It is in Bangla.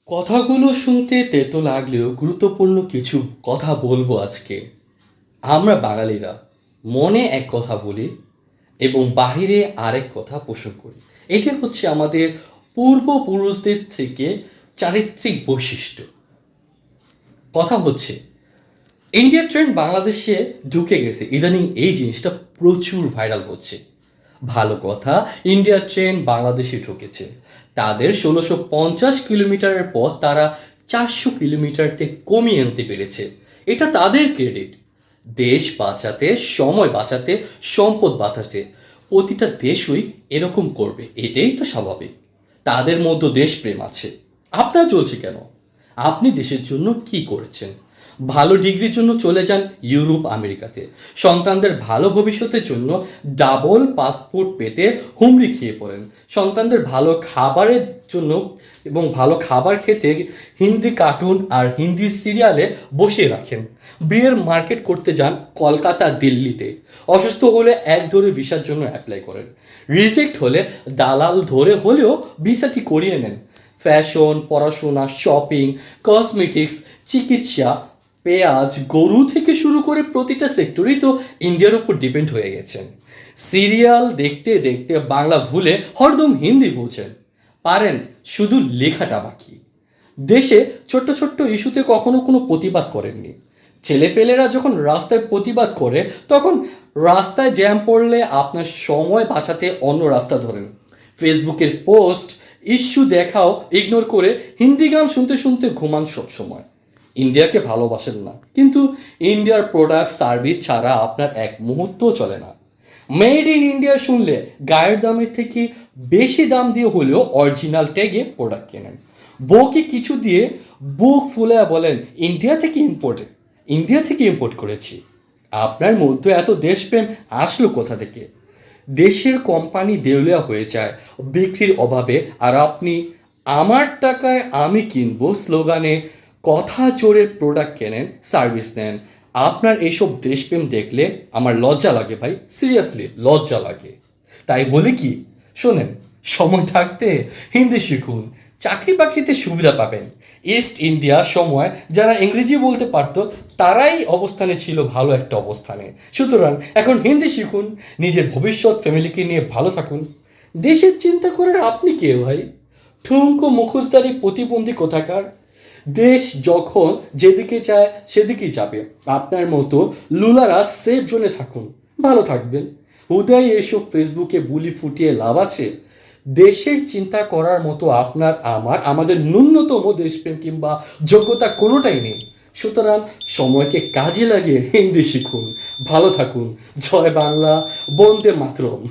কথাগুলো শুনতে তেতো লাগলেও গুরুত্বপূর্ণ কিছু কথা বলবো আজকে। আমরা বাঙালিরা মনে এক কথা বলি এবং বাহিরে আরেক কথা পোষণ করি। এটা হচ্ছে আমাদের পূর্বপুরুষদের থেকে চারিত্রিক বৈশিষ্ট্য। কথা হচ্ছে ইন্ডিয়া ট্রেন্ড বাংলাদেশে ঢুকে গেছে, ইদানিং এই জিনিসটা প্রচুর ভাইরাল হচ্ছে। ভালো কথা, ইন্ডিয়া ট্রেন বাংলাদেশে ঢুকেছে। তাদের ১৬৫০ কিলোমিটারের পথ তারা ৪০০ কিলোমিটারতে কমিয়ে আনতে পেরেছে। এটা তাদের ক্রেডিট। দেশ বাঁচাতে, সময় বাঁচাতে, সম্পদ বাঁচাতে প্রতিটা দেশই এরকম করবে, এটাই তো স্বাভাবিক। তাদের মধ্যে দেশপ্রেম আছে। আপনার চলছে কেন? আপনি দেশের জন্য কি করেছেন? ভালো ডিগ্রির জন্য চলে যান ইউরোপ আমেরিকাতে। সন্তানদের ভালো ভবিষ্যতের জন্য ডাবল পাসপোর্ট পেতে হুমড়ি খেয়ে পড়েন। সন্তানদের ভালো খাবারের জন্য এবং ভালো খাবার খেতে হিন্দি কার্টুন আর হিন্দি সিরিয়ালে বসিয়ে রাখেন। বিয়ের মার্কেট করতে যান কলকাতা দিল্লিতে। অসুস্থ হলে এক দৌড়ে ভিসার জন্য অ্যাপ্লাই করেন। রিজেক্ট হলে দালাল ধরে হলেও ভিসাটি করিয়ে নেন। ফ্যাশন, পড়াশোনা, শপিং, কসমেটিক্স, চিকিৎসা, পেঁয়াজ, গরু থেকে শুরু করে প্রতিটা সেক্টরই তো ইন্ডিয়ার উপর ডিপেন্ড হয়ে গেছেন। সিরিয়াল দেখতে দেখতে বাংলা ভুলে হরদম হিন্দি বোঝেন, পারেন, শুধু লেখাটা বাকি। দেশে ছোট্ট ছোট্ট ইস্যুতে কখনো কোনো প্রতিবাদ করেননি। ছেলেপেলেরা যখন রাস্তায় প্রতিবাদ করে তখন রাস্তায় জ্যাম পড়লে আপনার সময় বাঁচাতে অন্য রাস্তা ধরেন। ফেসবুকের পোস্ট ইস্যু দেখাও ইগনোর করে হিন্দি গান শুনতে শুনতে ঘুমান সব সময়। ইন্ডিয়াকে ভালোবাসেন না, কিন্তু ইন্ডিয়ার প্রোডাক্ট সার্ভিস ছাড়া আপনার এক মুহূর্তও চলে না। মেড ইন ইন্ডিয়া শুনলে গায়ের দামের থেকে বেশি দাম দিয়ে হলেও অরিজিনাল ট্যাগে প্রোডাক্ট কেনেন। বউকে কিছু দিয়ে বুক ফুলে বলেন ইন্ডিয়া থেকে ইম্পোর্ট করেছি। আপনার মধ্যে এত দেশপ্রেম আসলো কোথা থেকে? দেশের কোম্পানি দেউলিয়া হয়ে যায় বিক্রির অভাবে, আর আপনি আমার টাকায় আমি কিনবো স্লোগানে কথা চোরের প্রোডাক্ট কেনেন, সার্ভিস নেন। আপনার এইসব দেশপ্রেম দেখলে আমার লজ্জা লাগে ভাই, সিরিয়াসলি লজ্জা লাগে। তাই বলি কি, শোনেন, সময় থাকতে হিন্দি শিখুন, চাকরি বাকরিতে সুবিধা পাবেন। ইস্ট ইন্ডিয়া সময় যারা ইংরেজি বলতে পারতো তারাই অবস্থানে ছিল ভালো একটা অবস্থানে। সুতরাং এখন হিন্দি শিখুন, নিজের ভবিষ্যৎ ফ্যামিলিকে নিয়ে ভালো থাকুন। দেশের চিন্তা করার আপনি কে ভাই? ঠুনকো মুখোশধারী প্রতিবন্ধী কোথাকার। দেশ যখন যেদিকে চায় সেদিকেই যাবে। আপনার মতো লুলারা সেফ জোনে থাকুন, ভালো থাকবেন। হুদাই এসব ফেসবুকে বুলি ফুটিয়ে লাভ আছে? দেশের চিন্তা করার মতো আপনার আমাদের ন্যূনতম দেশপ্রেম কিংবা যোগ্যতা কোনোটাই নেই। সুতরাং সময়কে কাজে লাগিয়ে হিন্দি শিখুন, ভালো থাকুন। জয় বাংলা, বন্দে মাতরম।